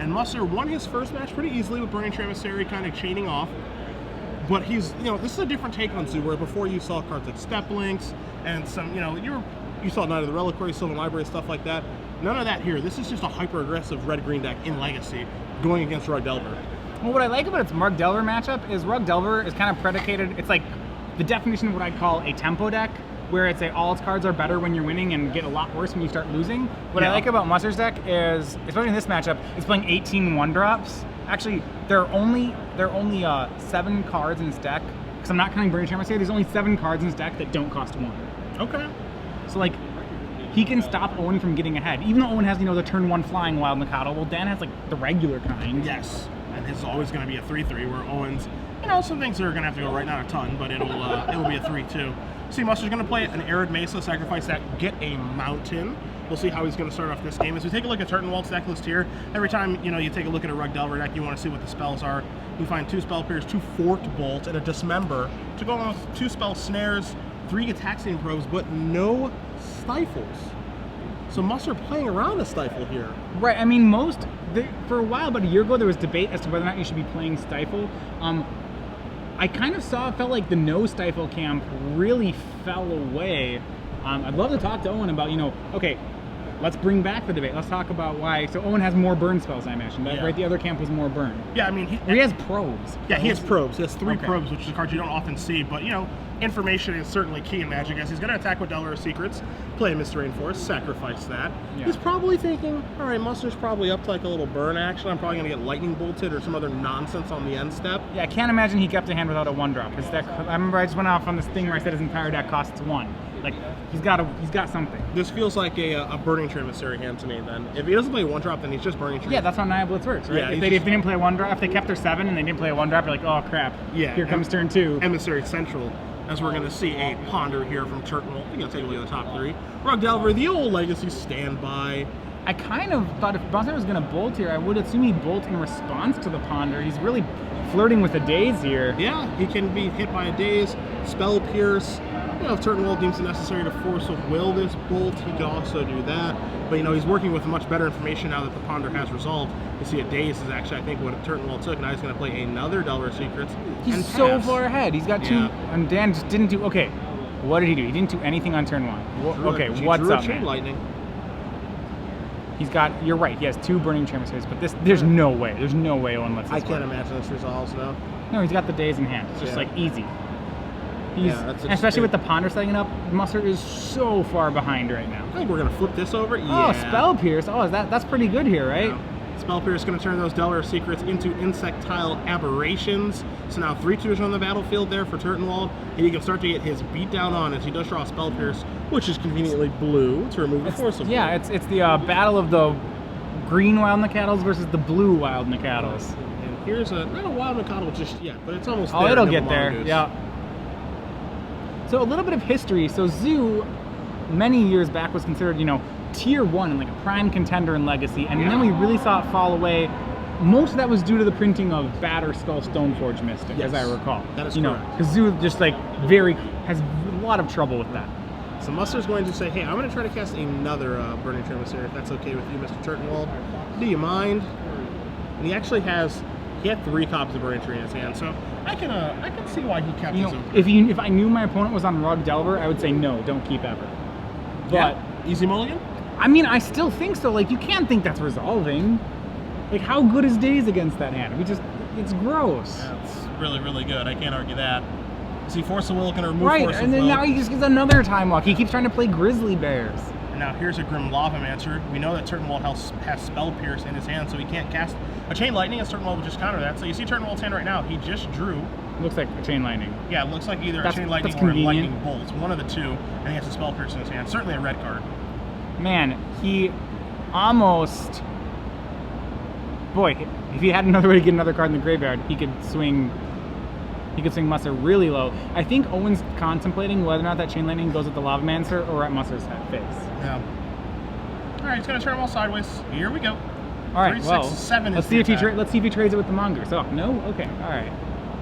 And Musser won his first match pretty easily with Burning Emissary kind of chaining off. But he's, this is a different take on Zoo, where before you saw cards like Step Links and some, you saw Night of the Reliquary, Sylvan Library, stuff like that. None of that here. This is just a hyper-aggressive red-green deck in Legacy going against Rug Delver. Well, what I like about its Rug Delver matchup is Rug Delver is kind of predicated, it's like the definition of what I'd call a tempo deck, where it's all its cards are better when you're winning and get a lot worse when you start losing. What I like about Musser's deck is, especially in this matchup, it's playing 18 1-drops. Actually, there are only 7 cards in his deck, because I'm not counting Burning Emissary. There's only 7 cards in his deck that don't cost 1. Okay. So like, he can stop Owen from getting ahead. Even though Owen has, the turn 1 flying Wild Mikado, well, Dan has like the regular kind. Yes, and his is always going to be a 3/3, where Owen's, some things are going to have to go right, not a ton, but it'll be a 3/2. See, Musser's going to play an Arid Mesa, sacrifice that, get a Mountain. We'll see how he's going to start off this game. As we take a look at Turtenwald's deck list here, every time you take a look at a Rug Delver deck, you want to see what the spells are. You find 2 Spell Pierce, 2 Forked Bolt, and a Dismember to go along with 2 Spell Snares, 3 Gataxian Probes, but no Stifles. So Musser playing around a Stifle here. Right. I mean, for a while, about a year ago, there was debate as to whether or not you should be playing Stifle. I kind of felt like the no Stifle camp really fell away. I'd love to talk to Owen about, okay, let's bring back the debate. Let's talk about why. So Owen has more burn spells, I mentioned, right? The other camp was more burn. Yeah, I mean, he has probes. Yeah, he has probes. He has 3 probes, which is a card you don't often see. But information is certainly key in Magic. As he's going to attack with Delver Secrets, play Mr. Rainforest, sacrifice that. Yeah. He's probably thinking, all right, Musser's probably up to like a little burn action. I'm probably going to get Lightning Bolted or some other nonsense on the end step. Yeah, I can't imagine he kept a hand without a 1-drop. His deck, I remember I just went off on this thing where I said his entire deck costs 1. Like, he's got something. This feels like a Burning Emissary hand to me, then. If he doesn't play 1-drop, then he's just Burning Tree. Yeah, that's how Naya Blitz works, right? Yeah, if they didn't play a 1-drop, if they kept their 7 and they didn't play a 1-drop, you're like, oh crap, here comes turn 2. Emissary Central, as we're going to see a Ponder here from Turtenwald. We're going to take a look at the top 3. Rug Delver, the old Legacy standby. I kind of thought if Musser was going to bolt here, I would assume he'd bolt in response to the Ponder. He's really flirting with a Daze here. Yeah, he can be hit by a Daze, Spell Pierce. If Turtenwald deems it necessary to force of will this bolt, he could also do that. But he's working with much better information now that the Ponder has resolved. You see a Daze is actually, I think, what Turtenwald took. Now he's going to play another Delver Secrets. He's so far ahead. He's got 2, and Dan just didn't do. Okay, what did he do? He didn't do anything on turn 1. Okay, what's up, man? Lightning. He's got. You're right. He has 2 Burning Emissaries, but there's no way. There's no way Owen lets this I can't imagine this resolves, no. No, he's got the Daze in hand. It's just like easy. Especially with the Ponder setting it up, Musser is so far behind right now. I think we're going to flip this over. Yeah. Oh, Spell Pierce. Oh, that's pretty good here, right? Yeah. Spell Pierce is going to turn those Delver Secrets into Insectile Aberrations. So now 3/2s on the battlefield there for Turtenwald. And he can start to get his beat down on as he does draw Spell Pierce, which is conveniently blue to remove the Force of Will. Yeah, it's the battle of the green Wild Nikados versus the blue Wild Nikados. And here's not a Wild Nikado just yet, but it's almost there. Oh, it'll get there, yeah. So a little bit of history. So Zoo, many years back, was considered, tier 1 and like a prime contender in Legacy, and then we really saw it fall away. Most of that was due to the printing of Batterskull Stoneforge Mystic, as I recall. That is correct. Because Zoo just has a lot of trouble with that. So Musser's going to say, hey, I'm going to try to cast another Burning Emissary, if that's okay with you, Mr. Turtenwald. Do you mind? And he actually he had 3 copies of Burning Tree in his hand, so I can see why he kept his own. If I knew my opponent was on Rug Delver, I would say no, don't keep ever. But easy mulligan? I mean, I still think so. Like, you can't think that's resolving. Like, how good is Daze against that hand? It's gross. That's really, really good. I can't argue that. Is he Force of Will going to remove Force of Will? Right, and then now he just gets another Time Walk. He keeps trying to play Grizzly Bears. And now here's a Grim Lavamancer. We know that Turtenwald has Spell Pierce in his hand, so he can't cast a Chain Lightning, as Turtenwald would just counter that. So you see Turtenwald's hand right now. He just drew. Looks like a Chain Lightning. Yeah, it looks like either a Chain Lightning or a Lightning Bolt. One of the 2, and he has a Spell Pierce in his hand. Certainly a red card. Man, he almost... Boy, if he had another way to get another card in the graveyard, he could swing Musser really low. I think Owen's contemplating whether or not that Chain Lightning goes at the Lavamancer or at Musser's face. Yeah. All right, he's going to turn them all sideways. Here we go. All right, 3, well, 6, 7 let's see if he trades it with the Mongoose. Oh, no? Okay, all right.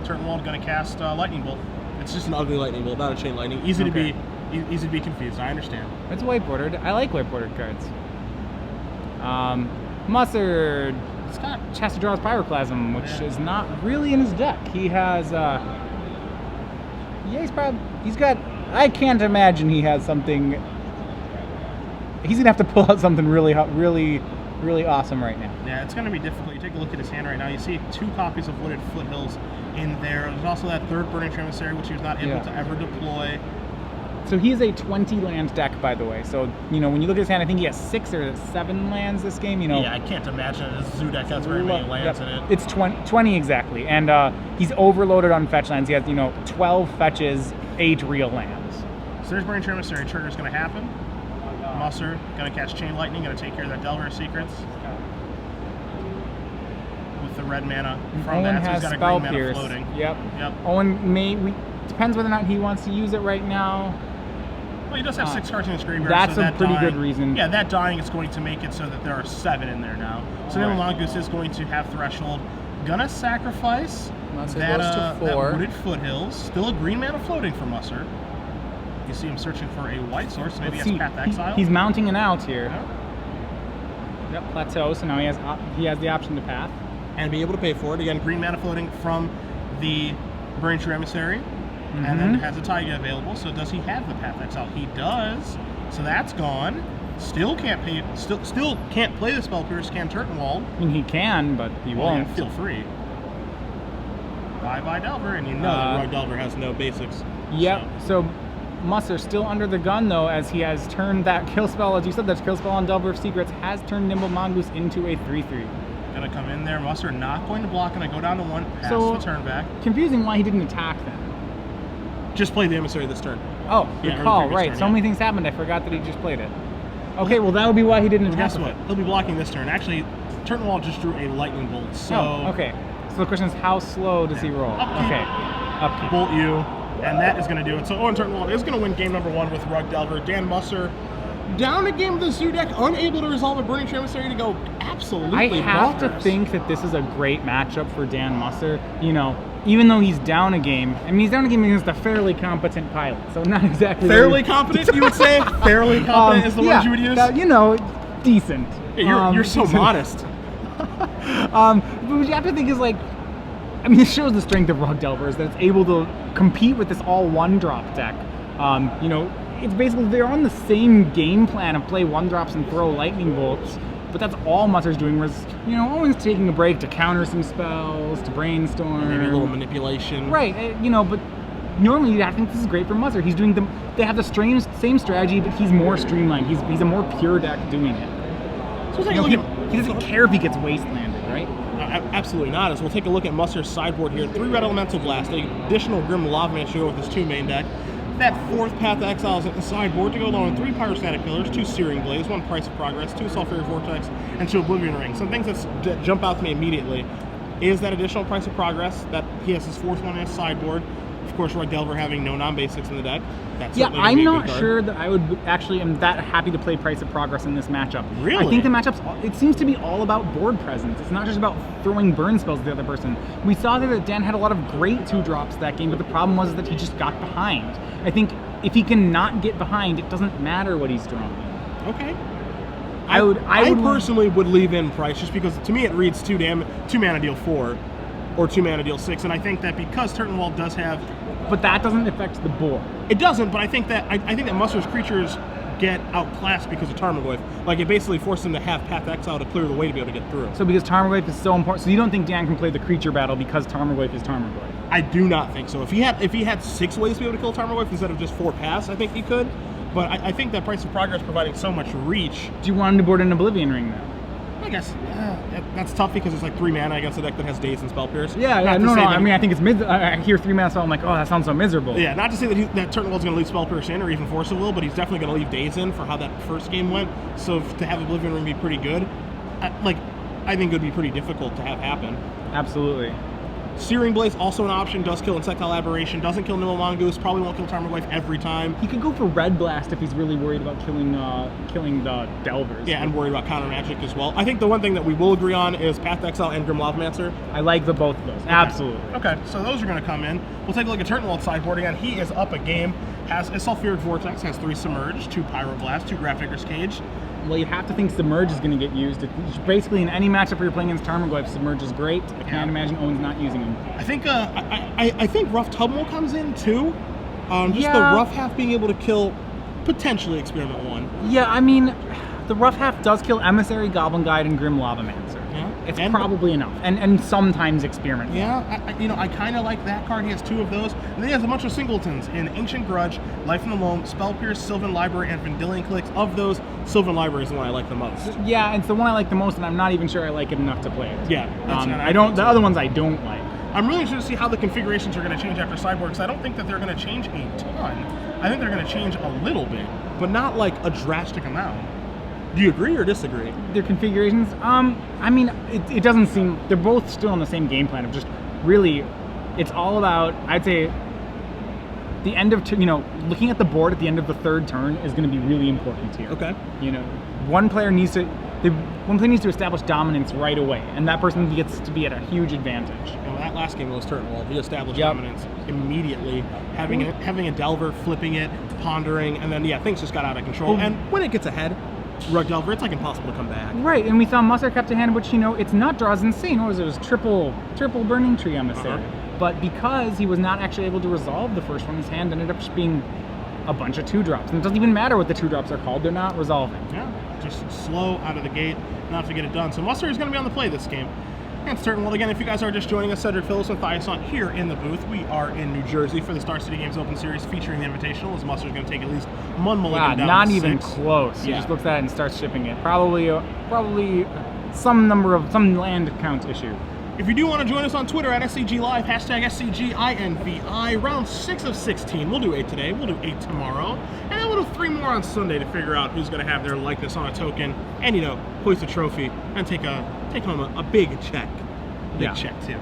Turtenwald going to cast Lightning Bolt. It's just an ugly Lightning Bolt, not a Chain Lightning. Easy to be confused. I understand. It's white bordered. I like white bordered cards. Musser He's got Chest of Draws Pyroclasm, which is not really in his deck. He has, he's got, I can't imagine he has something, he's going to have to pull out something really awesome right now. Yeah, it's going to be difficult. You take a look at his hand right now. You see 2 copies of Wooded Foothills in there. There's also that 3rd Burning Emissary, which he was not able to ever deploy. So he's a 20-land deck, by the way. So, when you look at his hand, I think he has 6 or 7 lands this game. Yeah, I can't imagine a zoo deck has very many lands in it. It's 20 exactly. And he's overloaded on fetch lands. He has, 12 fetches, 8 real lands. So there's Burning Emissary. Trigger's going to happen. Musser going to catch Chain Lightning, going to take care of that Delver Secrets. With the red mana from Owen that, so he's got a green mana floating. Yep. Owen depends whether or not he wants to use it right now. Well, he does have 6 cards in his graveyard. That's so a pretty good reason. Yeah, that dying is going to make it so that there are 7 in there now. So now Mongoose is going to have Threshold. Gonna sacrifice that Wooded Foothills. Still a green mana floating for Musser. You see him searching for a white source. Maybe he has Path Exile. He's mounting an out here. Yep, Plateau. So now he has the option to path. And be able to pay for it. Again, green mana floating from the Burning Emissary. And then has a Taiga available. So does he have the Path Exile? He does. So that's gone. Still can't pay. Still can't play the Spell Pierce. Can Turtenwald? I mean, he can, but he won't. Yeah, feel free. Bye Delver, and that Rogue Delver has no basics. Yep. So Musser still under the gun though, as he has turned that kill spell. As you said, that kill spell on Delver of Secrets has turned Nimble Mongoose into a 3/3. Gonna come in there. Musser not going to block, and I go down to 1. Pass the turn back. Confusing why he didn't attack then. Just play the Emissary this turn. Oh, good call. Right. Turn, so many things happened. I forgot that he just played it. Okay, well that would be why he didn't attack. Guess what? He'll be blocking this turn. Actually, Turtenwald just drew a Lightning Bolt. So okay. So the question is, how slow does he roll? Upkeep. Bolt you, and that is going to do it. So Owen Turtenwald is going to win game number 1 with Rug Delver. Dan Musser down a game with the Zoo deck, unable to resolve a Burning Emissary to go absolutely I have to think that this is a great matchup for Dan Musser. Even though he's down a game, he's down a game against a fairly competent pilot, so not exactly fairly competent. You would say fairly competent is the word you would use. Decent. Yeah, you're so modest. But what you have to think is this shows the strength of Rug Delver is that it's able to compete with this all 1-drop deck. It's basically they're on the same game plan of play 1-drops and throw lightning bolts. But that's all Musser's doing, whereas, Owen's taking a break to counter some spells, to brainstorm. Maybe a little manipulation. Right, but normally I think this is great for Musser. He's doing they have the same strategy, but he's more streamlined. He's a more pure deck doing it. So he doesn't care if he gets wastelanded, right? Absolutely not. As we'll take a look at Musser's sideboard here. 3 Red Elemental Blast, an additional Grim Lavaman show with his 2 main deck. That 4th Path Exiles at the sideboard to go along with 3 Pyrostatic Pillars, 2 Searing Blades, 1 Price of Progress, 2 Sulphuric Vortex, and 2 Oblivion Rings. Some things that jump out to me immediately is that additional Price of Progress, that he has his 4th one in his sideboard. Of course, Rug Delver having no non-basics in the deck. I'm not sure that I would am that happy to play Price of Progress in this matchup. Really? I think the matchups, it seems to be all about board presence. It's not just about throwing burn spells at the other person. We saw that Dan had a lot of great 2-drops that game, but the problem was that he just got behind. I think if he can not get behind, it doesn't matter what he's drawing. Okay. I personally would leave in Price just because to me it reads 2 mana deal 4 or 2 mana deal 6, and I think that because Turtenwald does have, but that doesn't affect the board. It doesn't, but I think that Musser's creatures get outclassed because of Tarmogoyf. It basically forced him to have Path Exile to clear the way to be able to get through. So because Tarmogoyf is so important, so you don't think Dan can play the creature battle because Tarmogoyf is Tarmogoyf? I do not think so. If he had 6 ways to be able to kill Tarmogoyf instead of just 4 paths, I think he could. But I think that Price of Progress providing so much reach. Do you want him to board an Oblivion Ring though? I guess that's tough because it's 3 mana against a deck that has Daze and Spell Pierce. No. I think it's I hear 3 mana, so I'm like, oh, that sounds so miserable. Yeah, not to say that Turtenwald's going to leave Spell Pierce in or even Force of Will, but he's definitely going to leave Daze in for how that first game went. So to have Oblivion Ring be pretty good, I think it would be pretty difficult to have happen. Absolutely. Searing Blaze also an option, does kill Insectile Aberration, doesn't kill Nimble Mongoose, probably won't kill Tarmogoyf every time. He could go for Red Blast if he's really worried about killing the Delvers. Yeah, and worried about counter magic as well. I think the one thing that we will agree on is Path Exile and Grim Lavamancer. I like both of those. Okay. Absolutely. Okay, so those are going to come in. We'll take a look at Turtenwald's sideboard again. He is up a game, has a Sulphuric Vortex, has 3 Submerge, 2 Pyroblast, 2 Grapdigger's Cage, Well, you have to think Submerge is going to get used. It's basically, in any matchup where you're playing against Tarmogoyf, Submerge is great. I can't imagine Owen's not using him. I think Rough Tubmal comes in too. Just the rough half being able to kill potentially Experiment 1. Yeah, I mean, the rough half does kill Emissary, Goblin Guide, and Grim Lavamancer. Yeah. It's probably enough. And sometimes Experiment. Yeah, I kind of like that card. He has 2 of those. And then he has a bunch of singletons in Ancient Grudge, Life in the Loam, Spell Pierce, Sylvan Library, and Vendilion Clicks. Of those, Sylvan Library is the one I like the most. Yeah, it's the one I like the most, and I'm not even sure I like it enough to play it. Yeah. I don't. The other ones I don't like. I'm really interested to see how the configurations are going to change after Sideboard, because I don't think that they're going to change a ton. I think they're going to change a little bit, but not like a drastic amount. Do you agree or disagree? Their configurations? I mean, it doesn't seem... They're both still on the same game plan of just really... It's all about, I'd say, the end of... looking at the board at the end of the 3rd turn is going to be really important here. Okay. One player needs to establish dominance right away, and that person gets to be at a huge advantage. Well, that last game was Turtenwald. He established dominance immediately, having a Delver, flipping it, pondering, and then things just got out of control. And when it gets ahead, Rug Delver, it's like impossible to come back. Right, and we saw Musser kept a hand, which it's not draws insane. What was it? It was triple Burning Tree Emissary. But because he was not actually able to resolve the first one, his hand ended up just being a bunch of 2-drops. And it doesn't even matter what the 2-drops are called, they're not resolving. Yeah, just slow out of the gate, not to get it done. So Musser is going to be on the play this game. And Turtenwald, again, if you guys are just joining us, Cedric Phillips and Thiasson here in the booth. We are in New Jersey for the Star City Games Open Series featuring the Invitational, as Musser is going to take at least one mulligan down not to even 6. close. He just looks at it and starts shipping it. Probably some land count issue. If you do want to join us on Twitter at SCG Live, hashtag SCGINVI, round 6 of 16. We'll do 8 today, we'll do 8 tomorrow, and then we'll do 3 more on Sunday to figure out who's going to have their likeness on a token and, hoist a trophy and take home a big check. Big check, too.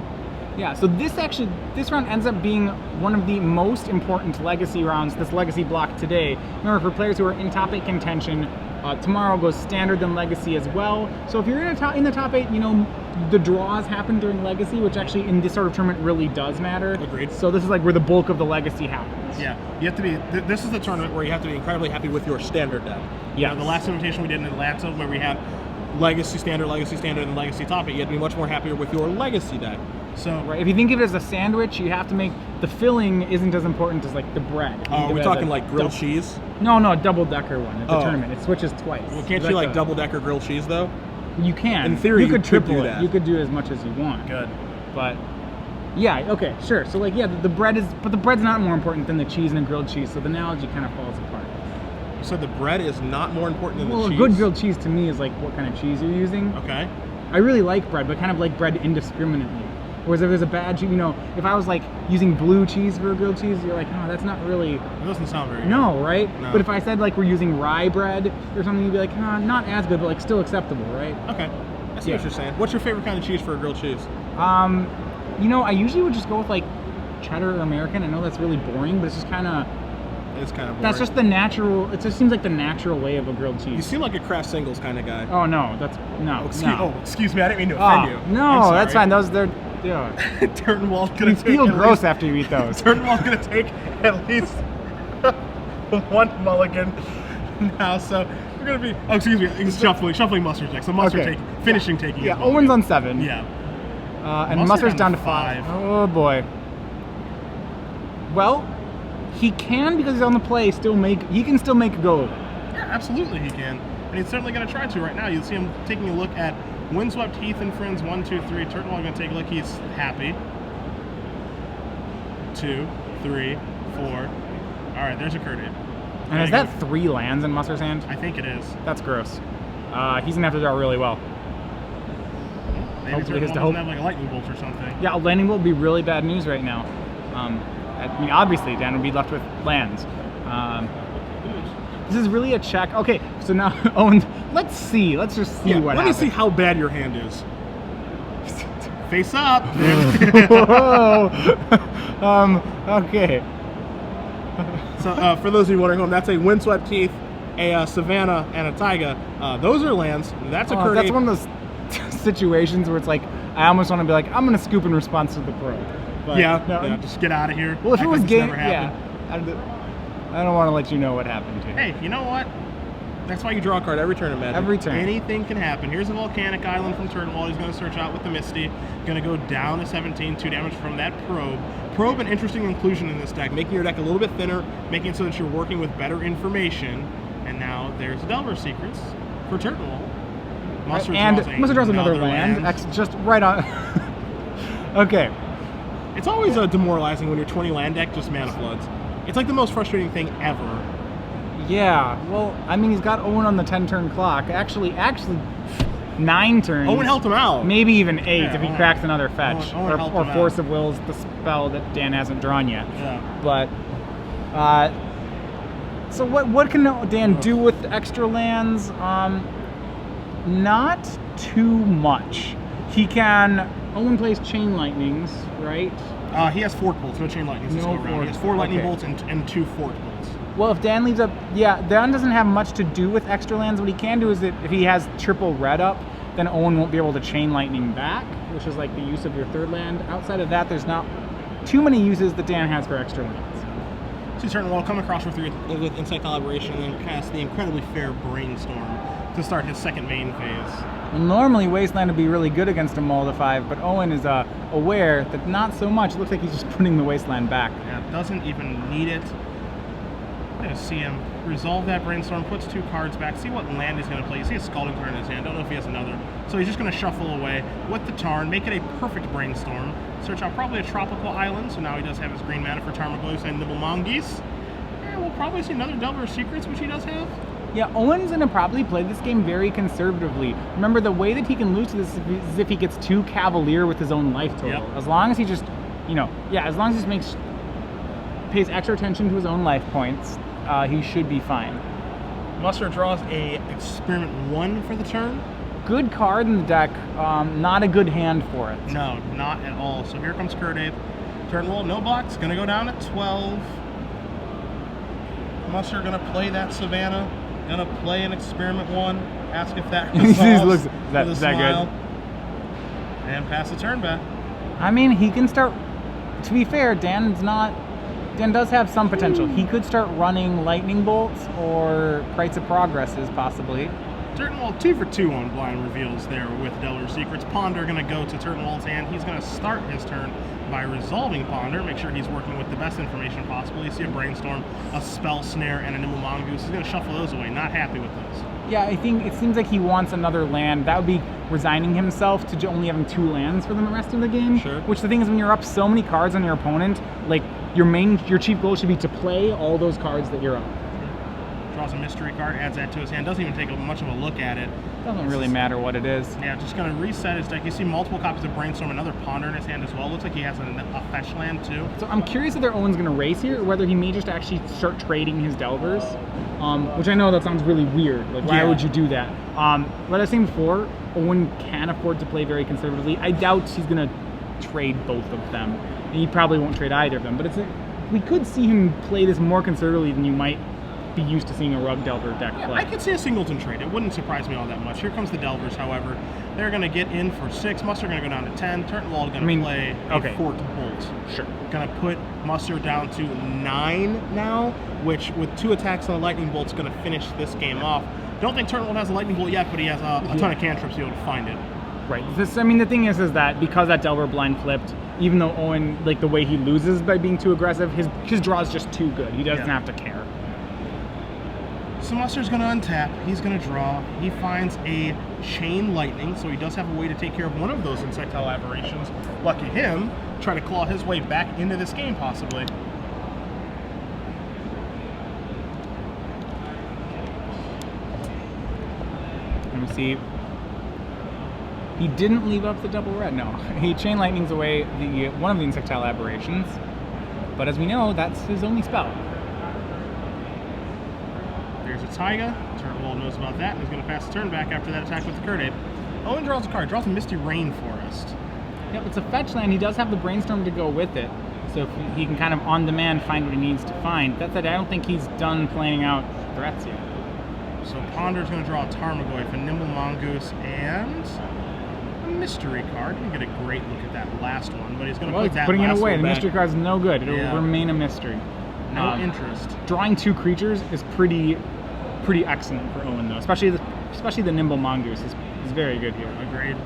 Yeah, so this round ends up being one of the most important legacy rounds, this legacy block today. Remember, for players who are in top 8 contention, tomorrow goes standard then legacy as well. So if you're in the top 8, the draws happen during legacy, which actually in this sort of tournament really does matter. Agreed. So this is like where the bulk of the legacy happens. Yeah, you have to be. This is the tournament where you have to be incredibly happy with your standard deck. Yeah. The last invitation we did in Atlanta, where we had legacy standard, and legacy top 8, you have to be much more happier with your legacy deck. So right, if you think of it as a sandwich, you have to make the filling isn't as important as like the bread. Are we talking like grilled cheese? No, double-decker one at the tournament. It switches twice. Well, can't you like double-decker grilled cheese though? You can. In theory, you could triple do it. that. You could do as much as you want. Good. But yeah, okay, sure. So like, the bread is, but the bread's not more important than the cheese and the grilled cheese. So the analogy kind of falls apart. So the bread is not more important than the cheese? Well, good grilled cheese to me is like what kind of cheese you're using. Okay. I really like bread, but kind of like bread indiscriminately. Whereas if there's a bad cheese, if I was like using blue cheese for a grilled cheese, you're like, oh, that's not really. It doesn't sound very good. No, right? No. But if I said like we're using rye bread or something, you'd be like, oh, not as good, but like still acceptable, right? Okay. I see what you're saying. What's your favorite kind of cheese for a grilled cheese? I usually would just go with like cheddar or American. I know that's really boring, but it's just kind of. It's kind of boring. That's just the natural. It just seems like the natural way of a grilled cheese. You seem like a Kraft Singles kind of guy. Oh no, Excuse me. I didn't mean to offend you. No, that's fine. They're. Yeah. Turtenwald's gonna take. You feel gross after you eat those. Turtenwald's gonna take at least one mulligan now. So we're gonna be. Oh, excuse me. He's shuffling Musser's deck. So Musser taking. Yeah. Owen's on 7. Yeah. And Musser's down to 5. Oh boy. Well, he can, because he's on the play. He can still make a go of it. Yeah, absolutely he can, and he's certainly going to try to right now. You'll see him taking a look at Windswept Heath and Friends 1, 2, 3. Turtenwald going to take a look. He's happy. 2, 3, 4. All right, there's a Curdy. And is that 3 lands in Musser's hand? I think it is. That's gross. He's gonna have to draw really well. Maybe Turtenwald doesn't have like a lightning bolt or something. Yeah, a lightning bolt would be really bad news right now. I mean, obviously, Dan would be left with lands. This is really a check. Okay, so now, Owen, let's just see what happens. Let me see how bad your hand is. Face up. Whoa. Okay. So, for those of you wondering, that's a Windswept Heath, a Savannah, and a Taiga. Those are lands. That's a Curdy. That's one of those situations where it's like, I almost want to be like, I'm going to scoop in response to the pro. But just get out of here. Well, if it was game, I I don't want to let you know what happened here. Hey, you know what? That's why you draw a card every turn in Magic. Every turn. Anything can happen. Here's a Volcanic Island from Turtenwald. He's going to search out with the Misty. Going to go down to 17, 2 damage from that Probe. Probe, an interesting inclusion in this deck, making your deck a little bit thinner, making it so that you're working with better information. And now there's Delver Secrets for Turtenwald. Musser draws another land. Just right on. Okay. It's always demoralizing when your 20 land deck just mana floods. It's like the most frustrating thing ever. Yeah, well, I mean, he's got Owen on the 10-turn clock. Actually, 9 turns. Owen helped him out. Maybe even 8 Yeah, if he cracks another fetch. Owen or Force of Will's the spell that Dan hasn't drawn yet. Yeah. But, so what can Dan do with extra lands? Not too much. He can... Owen plays Chain Lightnings, right? He has Fort Bolts, no Chain Lightnings this go around. He has 4 Lightning Bolts and 2 Fort Bolts. Well, if Dan leaves up... Yeah, Dan doesn't have much to do with extra lands. What he can do is that if he has triple red up, then Owen won't be able to Chain Lightning back, which is like the use of your 3rd land. Outside of that, there's not too many uses that Dan has for extra lands. So Turtenwald come across with Insight Collaboration and then cast the incredibly fair Brainstorm to start his 2nd main phase. Well, normally Wasteland would be really good against a Mull to 5, but Owen is aware that not so much. It looks like he's just putting the Wasteland back. Yeah, doesn't even need it. I'm going to see him resolve that Brainstorm, puts 2 cards back, see what land he's going to play. You see a Scalding Tarn in his hand, don't know if he has another. So he's just going to shuffle away with the Tarn, make it a perfect Brainstorm. Search out probably a tropical island, so now he does have his green mana for Tarmogoyf and Nibble Mongoose. And we'll probably see another Delver of Secrets, which he does have. Yeah, Owen's going to probably play this game very conservatively. Remember, the way that he can lose to this is if he gets too cavalier with his own life total. Yep. As long as he just, as long as he just pays extra attention to his own life points, he should be fine. Musser draws a Experiment 1 for the turn. Good card in the deck, not a good hand for it. No, not at all. So here comes Kurdaith. Turtenwald, no blocks, going to go down at 12. Musser going to play that Savannah. Gonna play an Experiment 1, ask if that resolves is that smile, good? And pass the turn back. I mean, he can start, to be fair, Dan does have some potential. He could start running Lightning Bolts or Rites of Progresses, possibly. Turtenwald 2 for 2 on blind reveals there with Delver Secrets. Ponder gonna go to Turtenwald's hand. He's gonna start his turn by resolving Ponder, make sure he's working with the best information possible. You see a Brainstorm, a Spell Snare, and a Nimble Mongoose. He's gonna shuffle those away, not happy with those. Yeah, I think it seems like he wants another land. That would be resigning himself to only having 2 lands for the rest of the game. Sure. Which the thing is, when you're up so many cards on your opponent, like your chief goal should be to play all those cards that you're up. Draws a mystery card, adds that to his hand, doesn't even take much of a look at it. Doesn't really matter what it is. Yeah, just gonna reset his deck. You see multiple copies of Brainstorm, another Ponder in his hand as well. Looks like he has a fetch land too. So I'm curious whether Owen's gonna race here or whether he may just actually start trading his Delvers. Which I know that sounds really weird. Like, why would you do that? Like I was saying before, Owen can afford to play very conservatively. I doubt he's gonna trade both of them. And he probably won't trade either of them, but we could see him play this more conservatively than you might be used to seeing a Rug Delver deck play. I could see a Singleton trade. It wouldn't surprise me all that much. Here comes the Delvers, however. They're going to get in for 6. Musser going to go down to 10. Turtenwald going to play a Fort Bolt. Sure. Going to put Musser down to 9 now, which with 2 attacks on a Lightning Bolt is going to finish this game off. Don't think Turtenwald has a Lightning Bolt yet, but he has a ton of cantrips to be able to find it. Right. The thing is that because that Delver blind flipped, even though Owen, like the way he loses by being too aggressive, his draw is just too good. He doesn't have to care. So Musser's going to untap, he's going to draw, he finds a Chain Lightning, so he does have a way to take care of one of those Insectile Aberrations. Lucky him, try to claw his way back into this game, possibly. Let me see. He didn't leave up the double red, no. He Chain Lightnings away one of the Insectile Aberrations, but as we know, that's his only spell. There's a Taiga. Turtenwald knows about that, and he's going to pass the turn back after that attack with the Kurdaith. Owen draws a card, draws a Misty Rain Forest. Yep, it's a fetch land. He does have the Brainstorm to go with it, so if he can kind of on demand find what he needs to find. That said, I don't think he's done planning out threats yet. So Ponder's going to draw a Tarmogoyf, a Nimble Mongoose, and a Mystery card. Didn't get a great look at that last one, but he's going to put that putting it away. The back. Mystery card's no good. It'll remain a mystery. No interest. Drawing 2 creatures is pretty pretty excellent for Owen, though. Especially the nimble mongoose is very good here. Agreed.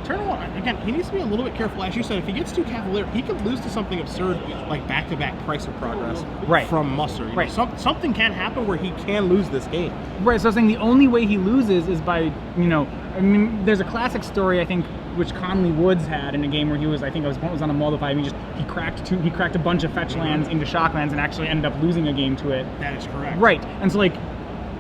Turtenwald, again, he needs to be a little bit careful. As you said, if he gets too cavalier, he could lose to something absurd like back-to-back price of progress from Musser. You know, something can happen where he can lose this game. Right, so I was saying the only way he loses is by, you know, I mean, there's a classic story, I think, which Conley Woods had in a game where he was, I think it was on a multiply, and he cracked a bunch of fetch lands into shock lands and actually ended up losing a game to it. That is correct. Right, and so like,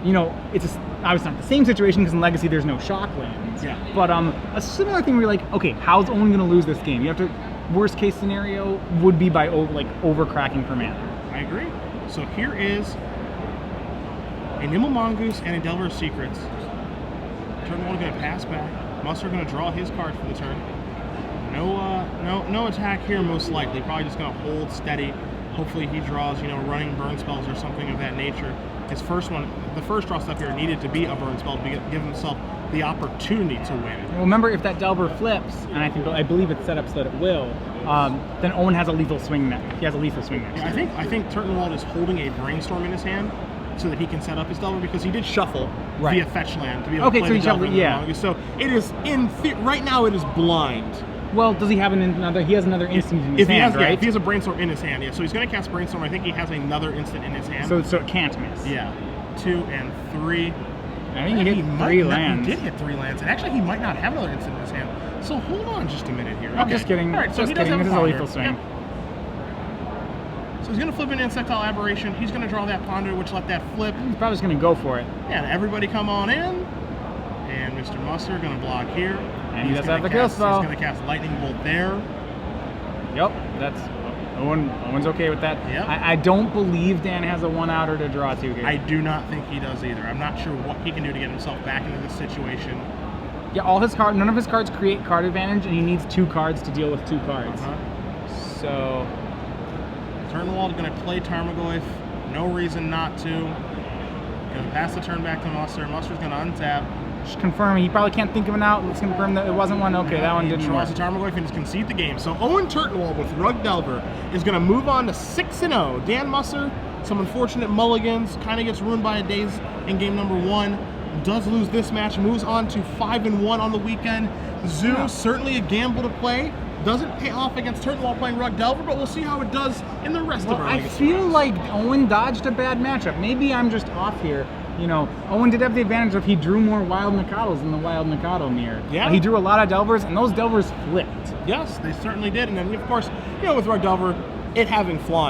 you know, it's obviously not the same situation because in Legacy there's no shock lands. Yeah. But a similar thing where you're like, okay, how's Owen going to lose this game? You have to, worst case scenario would be by over cracking for mana. I agree. So here is a Nimble Mongoose and a Delver of Secrets. Turtenwald going to pass back. Musser going to draw his card for the turn. No attack here most likely. Probably just going to hold steady. Hopefully he draws, you know, running burn spells or something of that nature. His first one, the first draw stuff here needed to be a burn spell to give himself the opportunity to win. Well, remember, if that Delver flips, and I believe it's set up so that it will, then Owen has a lethal swing next. He has a lethal swing next. Yeah, I think Turtenwald is holding a Brainstorm in his hand so that he can set up his Delver because he did shuffle via fetch land to be able to play the Delver. So it is right now it is blind. Well, does he have another? He has another instant in his hand, right? Yeah, if he has a Brainstorm in his hand, yeah. So he's going to cast Brainstorm. I think he has another instant in his hand. So it can't miss. Yeah. 2 and 3. I think he hit 3 lands. He did hit 3 lands, and actually he might not have another instant in his hand. So hold on just a minute here. I'm just kidding. All right, so just kidding. This is a lethal swing. Yeah. So he's going to flip an Insectile Aberration. He's going to draw that Ponder, which let that flip. He's probably just going to go for it. Yeah, and everybody come on in. And Mr. Musser going to block here. And he does have the kill spell. He's going to cast Lightning Bolt there. Yep, that's Owen's okay with that. Yep. I don't believe Dan has a one-outer to draw to here. I do not think he does either. I'm not sure what he can do to get himself back into this situation. Yeah, none of his cards create card advantage, and he needs 2 cards to deal with 2 cards. So Turtenwald going to play Tarmogoyf. No reason not to. Going to pass the turn back to Musser. Musser's going to untap. Just confirming. He probably can't think of an out. Let's confirm that it wasn't one. Okay, that one didn't work. He draws the Tarmogoyf and just concede the game. So Owen Turtenwald with Rug Delver is going to move on to 6-0. Dan Musser, some unfortunate mulligans, kind of gets ruined by a daze in game number 1. Does lose this match, moves on to 5-1 on the weekend. Zoo, certainly a gamble to play. Doesn't pay off against Turtenwald playing Rug Delver, but we'll see how it does in the rest of our I feel like Owen dodged a bad matchup. Maybe I'm just off here. You know, Owen did have the advantage of he drew more Wild Mikados in the Wild Mikado mirror. Yeah. He drew a lot of Delvers, and those Delvers flipped. Yes, they certainly did. And then, of course, you know, with Rug Delver, it having flaws.